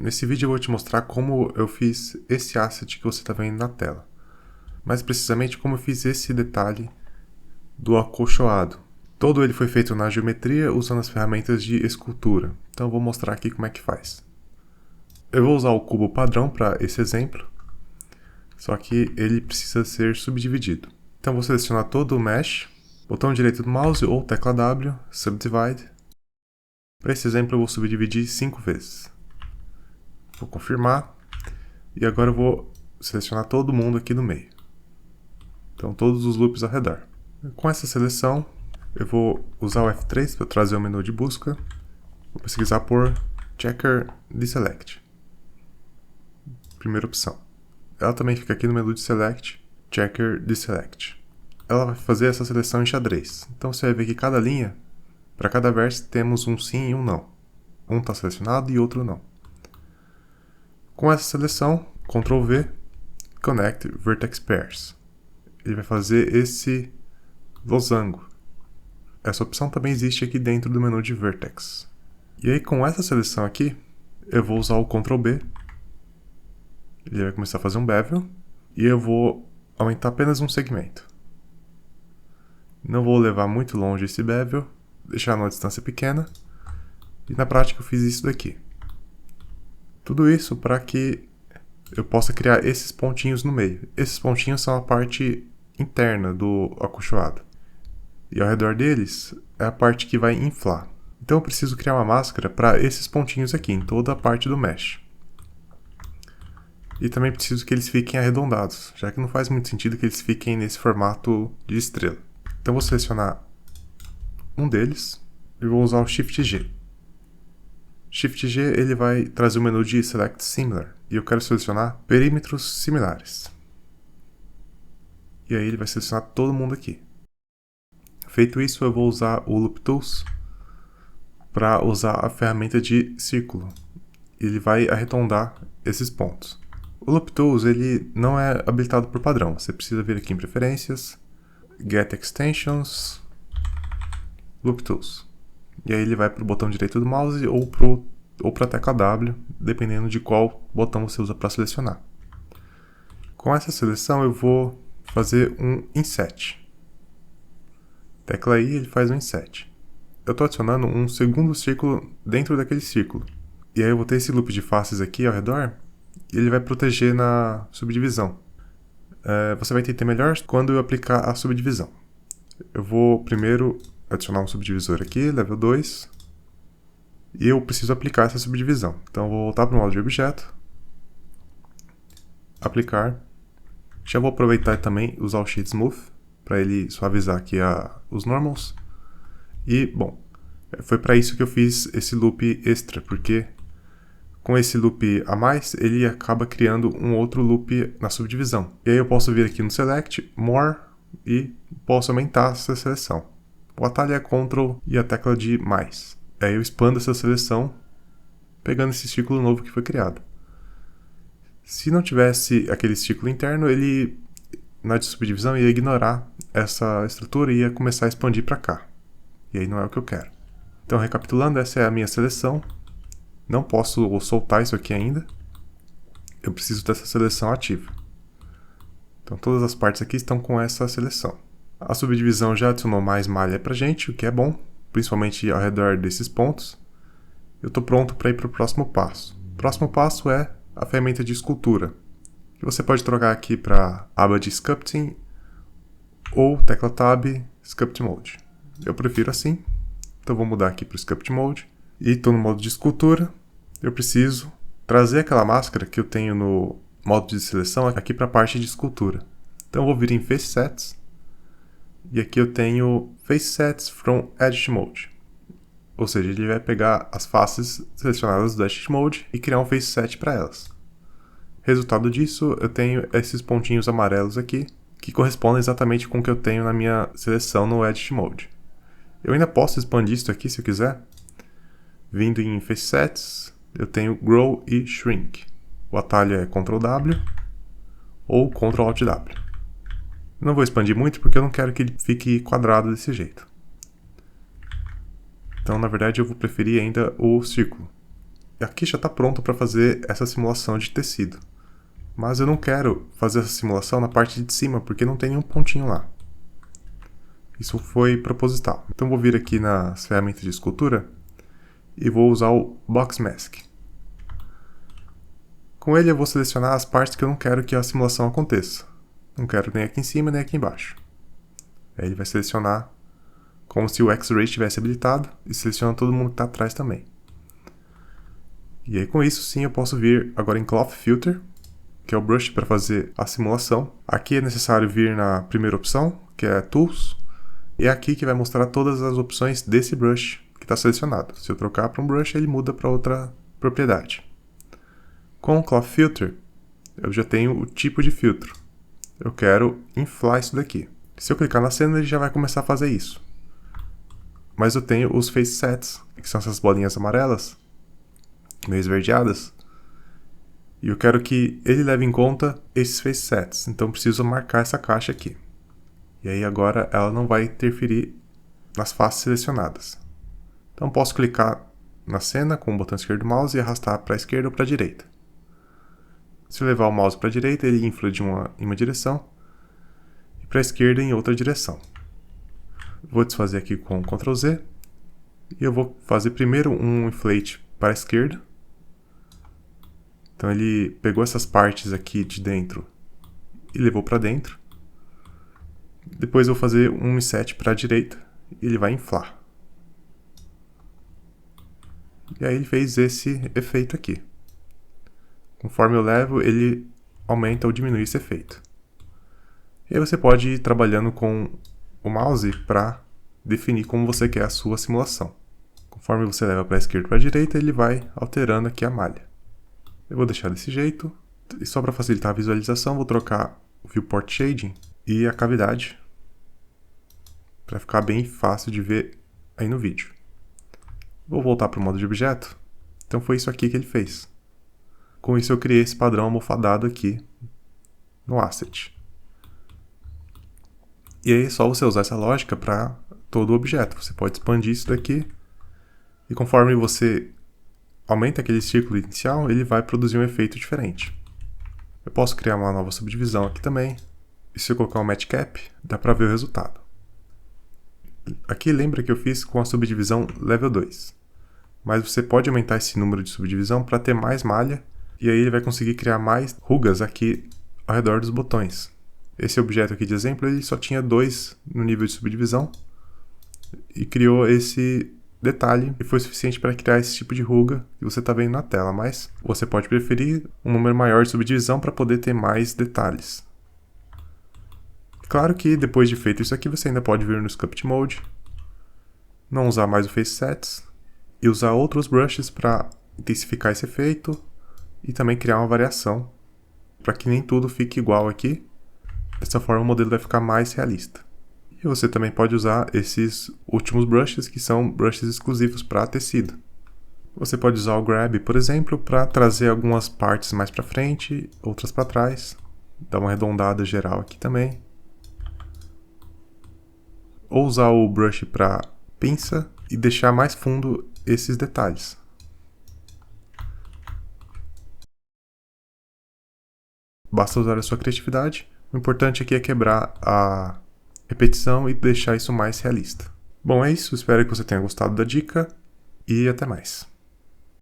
nesse vídeo eu vou te mostrar como eu fiz esse asset que você está vendo na tela. Mais precisamente como eu fiz esse detalhe do acolchoado. Todo ele foi feito na geometria usando as ferramentas de escultura. Então eu vou mostrar aqui como é que faz. Eu vou usar o cubo padrão para esse exemplo, só que ele precisa ser subdividido. Então vou selecionar todo o mesh, botão direito do mouse ou tecla W, Subdivide. Para esse exemplo eu vou subdividir 5 vezes. Vou confirmar. E agora eu vou selecionar todo mundo aqui no meio. Então todos os loops ao redor. Com essa seleção, eu vou usar o F3 para trazer o menu de busca. Vou pesquisar por Checker Deselect. Primeira opção. Ela também fica aqui no menu de Select, Checker Deselect. Ela vai fazer essa seleção em xadrez. Então você vai ver que cada linha, para cada vértice, temos um sim e um não. Um está selecionado e outro não. Com essa seleção, Ctrl V, Connect Vertex Pairs. Ele vai fazer esse losango. Essa opção também existe aqui dentro do menu de Vertex. E aí com essa seleção aqui, eu vou usar o Ctrl B. Ele vai começar a fazer um bevel. E eu vou aumentar apenas um segmento. Não vou levar muito longe esse bevel, deixar numa distância pequena. E na prática eu fiz isso daqui. Tudo isso para que eu possa criar esses pontinhos no meio. Esses pontinhos são a parte interna do acolchoado. E ao redor deles é a parte que vai inflar. Então eu preciso criar uma máscara para esses pontinhos aqui, em toda a parte do mesh. E também preciso que eles fiquem arredondados, já que não faz muito sentido que eles fiquem nesse formato de estrela. Então eu vou selecionar um deles e vou usar o Shift G. Shift G ele vai trazer o menu de Select Similar. E eu quero selecionar perímetros similares. E aí ele vai selecionar todo mundo aqui. Feito isso, eu vou usar o Loop Tools para usar a ferramenta de círculo. Ele vai arredondar esses pontos. O Loop Tools ele não é habilitado por padrão. Você precisa vir aqui em Preferências, Get Extensions, Loop Tools. E aí ele vai para o botão direito do mouse ou para a tecla W, dependendo de qual botão você usa para selecionar. Com essa seleção eu vou fazer um Inset. Tecla I, ele faz um Inset. Eu estou adicionando um segundo círculo dentro daquele círculo. E aí eu vou ter esse loop de faces aqui ao redor, e ele vai proteger na subdivisão. Você vai entender melhor quando eu aplicar a subdivisão. Eu vou primeiro adicionar um subdivisor aqui, level 2. E eu preciso aplicar essa subdivisão. Então eu vou voltar para o modo de objeto. Aplicar. Já vou aproveitar também usar o Sheet Smooth para ele suavizar aqui os normals. E, bom, foi para isso que eu fiz esse loop extra, porque com esse loop a mais, ele acaba criando um outro loop na subdivisão. E aí eu posso vir aqui no Select, More, e posso aumentar essa seleção. O atalho é Ctrl e a tecla de mais. Aí eu expando essa seleção, pegando esse círculo novo que foi criado. Se não tivesse aquele círculo interno, ele na subdivisão ia ignorar essa estrutura e ia começar a expandir para cá. E aí não é o que eu quero. Então recapitulando, essa é a minha seleção. Não posso soltar isso aqui ainda. Eu preciso dessa seleção ativa. Então todas as partes aqui estão com essa seleção. A subdivisão já adicionou mais malha pra gente, o que é bom, principalmente ao redor desses pontos. Eu estou pronto para ir para o próximo passo. O próximo passo é a ferramenta de escultura, que você pode trocar aqui para a aba de Sculpting ou tecla Tab Sculpt Mode. Eu prefiro assim, então vou mudar aqui para o Sculpt Mode. E estou no modo de escultura. Eu preciso trazer aquela máscara que eu tenho no modo de seleção aqui para a parte de escultura. Então eu vou vir em Face Sets. E aqui eu tenho Face Sets from Edit Mode. Ou seja, ele vai pegar as faces selecionadas do Edit Mode e criar um Face Set para elas. Resultado disso, eu tenho esses pontinhos amarelos aqui, que correspondem exatamente com o que eu tenho na minha seleção no Edit Mode. Eu ainda posso expandir isso aqui se eu quiser. Vindo em Face Sets, eu tenho Grow e Shrink. O atalho é Ctrl W ou Ctrl Alt W. Eu não vou expandir muito porque eu não quero que ele fique quadrado desse jeito. Então, na verdade, eu vou preferir ainda o círculo. aqui já está pronto para fazer essa simulação de tecido. Mas eu não quero fazer essa simulação na parte de cima, porque não tem nenhum pontinho lá. Isso foi proposital. Então vou vir aqui nas ferramentas de escultura e vou usar o Box Mask. Com ele eu vou selecionar as partes que eu não quero que a simulação aconteça. Não quero nem aqui em cima nem aqui embaixo. Aí ele vai selecionar como se o X-Ray estivesse habilitado e seleciona todo mundo que está atrás também. E aí com isso sim eu posso vir agora em Cloth Filter, que é o brush para fazer a simulação. Aqui é necessário vir na primeira opção, que é Tools, e é aqui que vai mostrar todas as opções desse brush que está selecionado. Se eu trocar para um brush, ele muda para outra propriedade. Com o Cloth Filter, eu já tenho o tipo de filtro. Eu quero inflar isso daqui. Se eu clicar na cena, ele já vai começar a fazer isso. Mas eu tenho os Face Sets, que são essas bolinhas amarelas, meio esverdeadas. E eu quero que ele leve em conta esses Face Sets. Então eu preciso marcar essa caixa aqui. E aí agora ela não vai interferir nas faces selecionadas. Então posso clicar na cena com o botão esquerdo do mouse e arrastar para a esquerda ou para a direita. Se eu levar o mouse para a direita, ele infla em uma direção e para a esquerda em outra direção. Vou desfazer aqui com Ctrl Z e eu vou fazer primeiro um inflate para a esquerda. Então ele pegou essas partes aqui de dentro e levou para dentro. Depois eu vou fazer um inset para a direita e ele vai inflar. E aí ele fez esse efeito aqui. Conforme eu levo, ele aumenta ou diminui esse efeito. E aí você pode ir trabalhando com o mouse para definir como você quer a sua simulação. Conforme você leva para a esquerda ou para a direita, ele vai alterando aqui a malha. Eu vou deixar desse jeito. E só para facilitar a visualização, vou trocar o Viewport Shading e a cavidade para ficar bem fácil de ver aí no vídeo. Vou voltar para o modo de objeto. Então foi isso aqui que ele fez. Com isso eu criei esse padrão almofadado aqui no asset. E aí é só você usar essa lógica para todo o objeto. Você pode expandir isso daqui e conforme você aumenta aquele círculo inicial, ele vai produzir um efeito diferente. Eu posso criar uma nova subdivisão aqui também. E se eu colocar um Match Cap, dá para ver o resultado. Aqui lembra que eu fiz com a subdivisão Level 2. Mas você pode aumentar esse número de subdivisão para ter mais malha. E aí ele vai conseguir criar mais rugas aqui ao redor dos botões. Esse objeto aqui de exemplo, ele só tinha 2 no nível de subdivisão. E criou esse detalhe e foi suficiente para criar esse tipo de ruga que você está vendo na tela. Mas você pode preferir um número maior de subdivisão para poder ter mais detalhes. Claro que depois de feito isso aqui, você ainda pode vir no Sculpt Mode, não usar mais o Face Sets e usar outros brushes para intensificar esse efeito e também criar uma variação para que nem tudo fique igual aqui. Dessa forma o modelo vai ficar mais realista. E você também pode usar esses últimos brushes que são brushes exclusivos para tecido. Você pode usar o Grab, por exemplo, para trazer algumas partes mais para frente, outras para trás, dar uma arredondada geral aqui também. Ou usar o brush para pinça e deixar mais fundo esses detalhes. Basta usar a sua criatividade. O importante aqui é quebrar a repetição e deixar isso mais realista. Bom, é isso. Espero que você tenha gostado da dica e até mais.